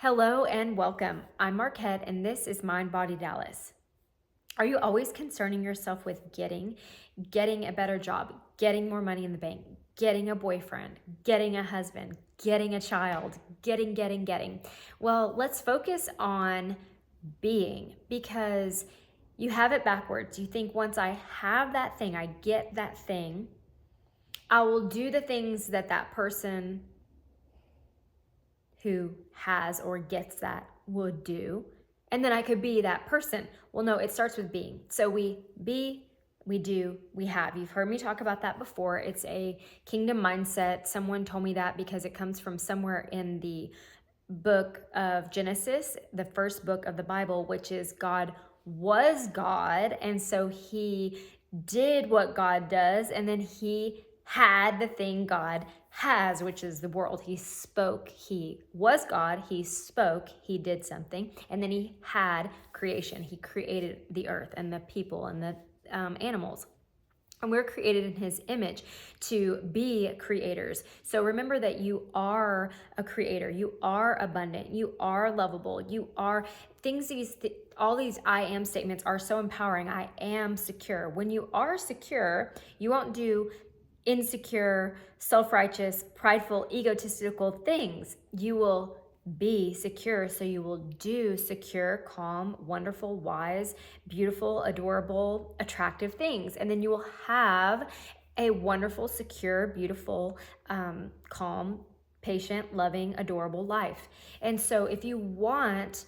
Hello and welcome. I'm Marquette and this is Mind Body Dallas. Are you always concerning yourself with getting a better job, getting more money in the bank, getting a boyfriend, getting a husband, getting a child, getting? Well, let's focus on being, because you have it backwards. You think once I have that thing, I get that thing, I will do the things that that person who has or gets that would do, and then I could be that person. Well, no, it starts with being. So we be, we do, we have. You've heard me talk about that before. It's a kingdom mindset. Someone told me that because it comes from somewhere in the book of Genesis, the first book of the Bible, which is God was God, and so he did what God does, and then he had the thing God has, which is the world. He spoke. He was God. He spoke. He did something. And then he had creation. He created the earth and the people and the animals. And we're created in his image to be creators. So remember that you are a creator. You are abundant. You are lovable. You are things, all these I am statements are so empowering. I am secure. When you are secure, you won't do insecure, self-righteous, prideful, egotistical things. You will be secure, so you will do secure, calm, wonderful, wise, beautiful, adorable, attractive things. And then you will have a wonderful, secure, beautiful, calm, patient, loving, adorable life. And so if you want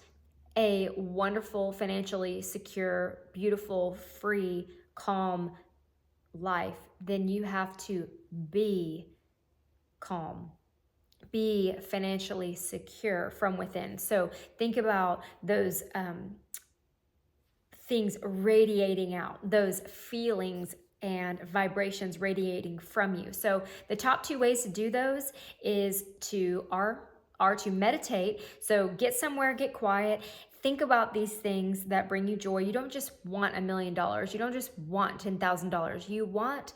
a wonderful, financially secure, beautiful, free, calm life, then you have to be calm, be financially secure from within. So think about those things radiating out, those feelings and vibrations radiating from you. So the top two ways to do those is are to meditate. So get somewhere, get quiet, think about these things that bring you joy. You don't just want $1 million. You don't just want $10,000. You want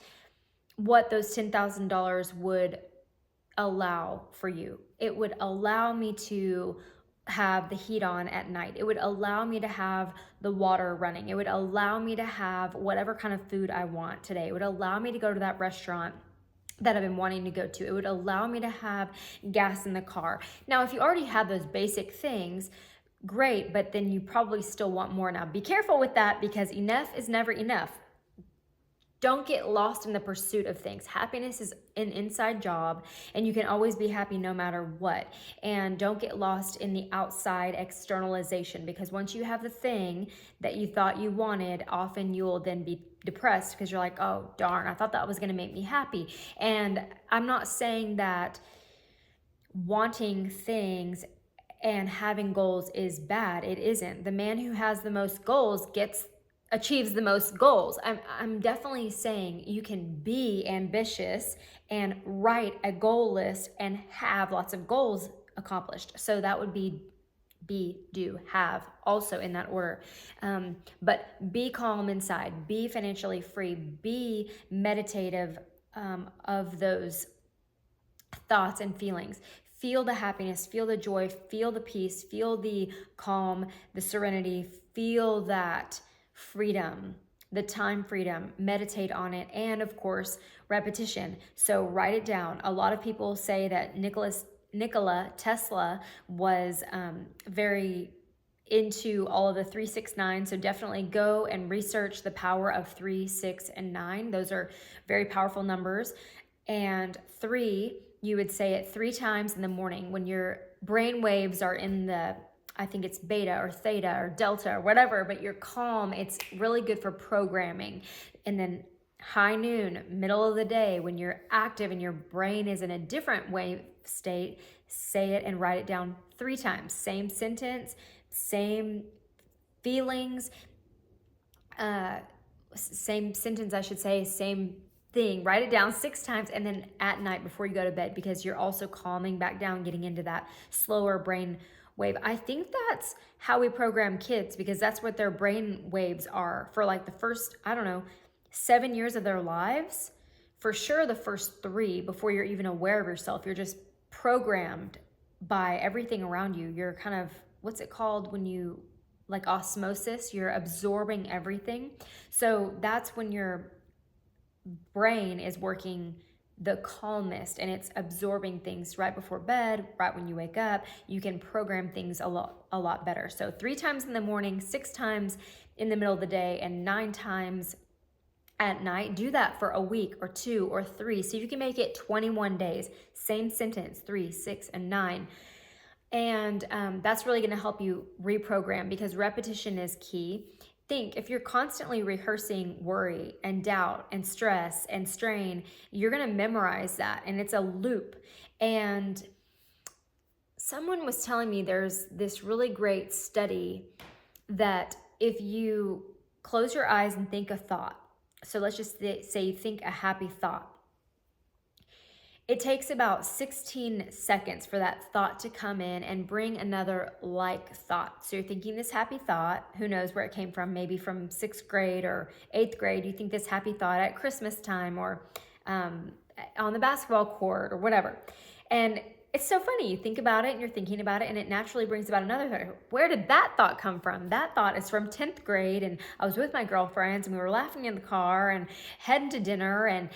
what those $10,000 would allow for you. It would allow me to have the heat on at night. It would allow me to have the water running. It would allow me to have whatever kind of food I want today. It would allow me to go to that restaurant that I've been wanting to go to. It would allow me to have gas in the car. Now, if you already have those basic things, great, but then you probably still want more. Now, be careful with that, because enough is never enough. Don't get lost in the pursuit of things. Happiness is an inside job, and you can always be happy no matter what. And don't get lost in the outside externalization, because once you have the thing that you thought you wanted, often you will then be depressed because you're like, oh, darn, I thought that was going to make me happy. And I'm not saying that wanting things and having goals is bad. It isn't. The man who has the most goals achieves the most goals. I'm definitely saying you can be ambitious and write a goal list and have lots of goals accomplished. So that would be do, have, also in that order. But be calm inside, be financially free, be meditative of those thoughts and feelings. Feel the happiness, feel the joy, feel the peace, feel the calm, the serenity, feel that freedom, the time freedom, meditate on it, and of course, repetition. So write it down. A lot of people say that Nikola Tesla was very into all of the 3, 6, 9. So definitely go and research the power of 3, 6, and 9. Those are very powerful numbers. And 3, you would say it 3 times in the morning when your brain waves are in the, I think it's beta or theta or delta or whatever, but you're calm. It's really good for programming. And then high noon, middle of the day, when you're active and your brain is in a different wave state, say it and write it down 3 times. Same sentence, same feelings, same sentence, I should say, same thing. Write it down 6 times, and then at night before you go to bed, because you're also calming back down, getting into that slower brain wave. I think that's how we program kids, because that's what their brain waves are for like the first, 7 years of their lives. For sure the first 3, before you're even aware of yourself, you're just programmed by everything around you. You're kind of, what's it called when you, like osmosis, you're absorbing everything. So that's when your brain is working the calmest and it's absorbing things right before bed, right when you wake up. You can program things a lot better. So 3 times in the morning, 6 times in the middle of the day, and 9 times at night. Do that for a week or 2 or 3. So you can make it 21 days. Same sentence, 3, 6, and 9. And that's really going to help you reprogram, because repetition is key. Think, if you're constantly rehearsing worry and doubt and stress and strain, you're going to memorize that, and it's a loop. And someone was telling me there's this really great study that if you close your eyes and think a thought, so let's just say you think a happy thought, it takes about 16 seconds for that thought to come in and bring another like thought. So you're thinking this happy thought, who knows where it came from, maybe from 6th grade or 8th grade. You think this happy thought at Christmas time, or on the basketball court, or whatever. And it's so funny. You think about it and you're thinking about it, and it naturally brings about another thought. Where did that thought come from? That thought is from 10th grade, and I was with my girlfriends and we were laughing in the car and heading to dinner, and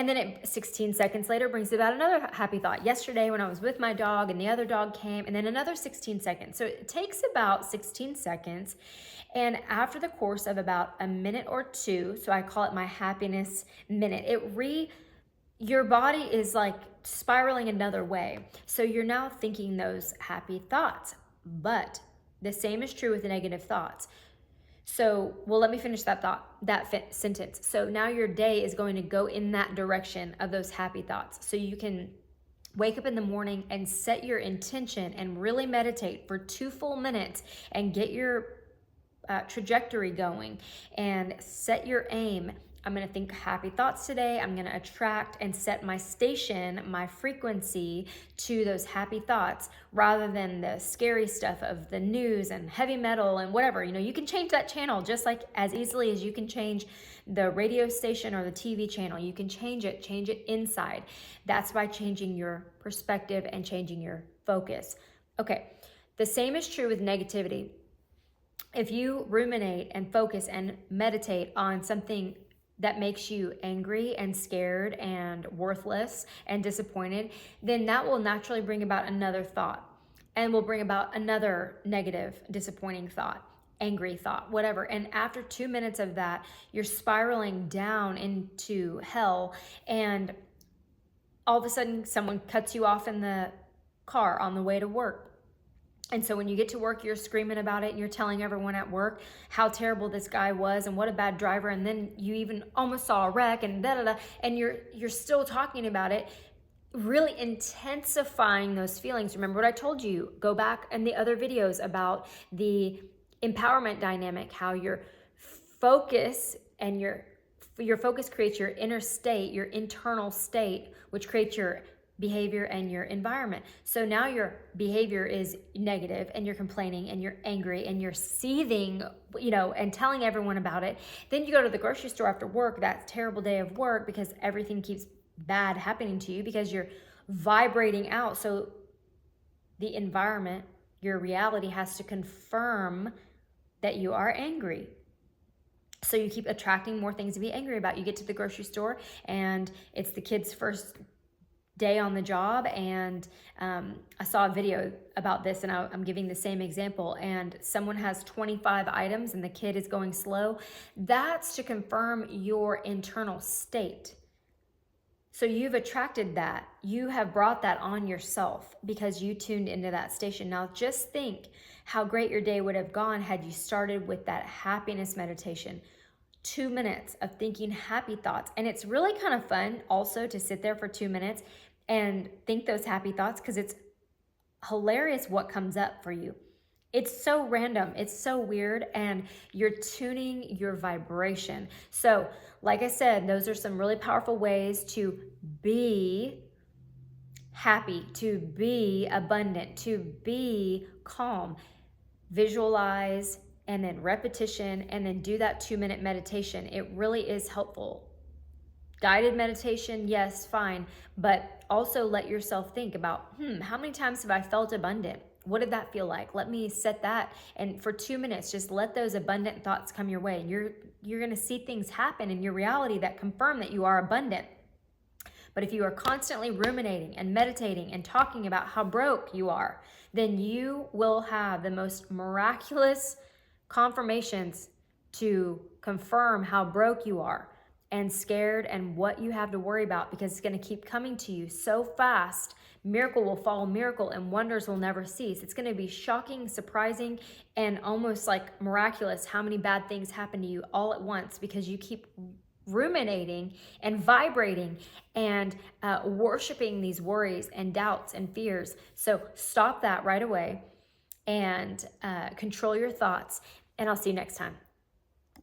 then 16 seconds later brings about another happy thought. Yesterday when I was with my dog and the other dog came, and then another 16 seconds. So it takes about 16 seconds. And after the course of about a minute or 2, so I call it my happiness minute, your body is like spiraling another way. So you're now thinking those happy thoughts. But the same is true with the negative thoughts. So, well, let me finish that sentence. So now your day is going to go in that direction of those happy thoughts. So you can wake up in the morning and set your intention and really meditate for 2 full minutes and get your trajectory going and set your aim. I'm going to think happy thoughts today. I'm going to attract and set my station, my frequency to those happy thoughts, rather than the scary stuff of the news and heavy metal and whatever. You can change that channel just like as easily as you can change the radio station or the TV channel. You can change it inside. That's by changing your perspective and changing your focus. Okay, the same is true with negativity. If you ruminate and focus and meditate on something that makes you angry and scared and worthless and disappointed, then that will naturally bring about another thought, and will bring about another negative, disappointing thought, angry thought, whatever. And after 2 minutes of that, you're spiraling down into hell, and all of a sudden someone cuts you off in the car on the way to work. And so when you get to work, you're screaming about it and you're telling everyone at work how terrible this guy was and what a bad driver. And then you even almost saw a wreck and da-da-da. And you're still talking about it, really intensifying those feelings. Remember what I told you. Go back in the other videos about the empowerment dynamic, how your focus and your focus creates your inner state, your internal state, which creates your behavior and your environment. So now your behavior is negative and you're complaining and you're angry and you're seething, and telling everyone about it. Then you go to the grocery store after work, that terrible day of work, because everything keeps bad happening to you because you're vibrating out. So the environment, your reality, has to confirm that you are angry. So you keep attracting more things to be angry about. You get to the grocery store and it's the kid's first day on the job, and I saw a video about this, and I'm giving the same example, and someone has 25 items and the kid is going slow. That's to confirm your internal state. So you've attracted that. You have brought that on yourself because you tuned into that station. Now just think how great your day would have gone had you started with that happiness meditation. 2 minutes of thinking happy thoughts. And it's really kind of fun also to sit there for 2 minutes and think those happy thoughts, because it's hilarious what comes up for you. It's so random. It's so weird, and you're tuning your vibration. So, like I said, those are some really powerful ways to be happy, to be abundant, to be calm. Visualize, and then repetition, and then do that 2-minute meditation. It really is helpful. Guided meditation, yes, fine, but also let yourself think about, how many times have I felt abundant? What did that feel like? Let me set that. And for 2 minutes, just let those abundant thoughts come your way. And you're going to see things happen in your reality that confirm that you are abundant. But if you are constantly ruminating and meditating and talking about how broke you are, then you will have the most miraculous confirmations to confirm how broke you are and scared and what you have to worry about, because it's going to keep coming to you so fast. Miracle will follow miracle and wonders will never cease. It's going to be shocking, surprising, and almost like miraculous how many bad things happen to you all at once, because you keep ruminating and vibrating and worshiping these worries and doubts and fears. So stop that right away and control your thoughts. And I'll see you next time.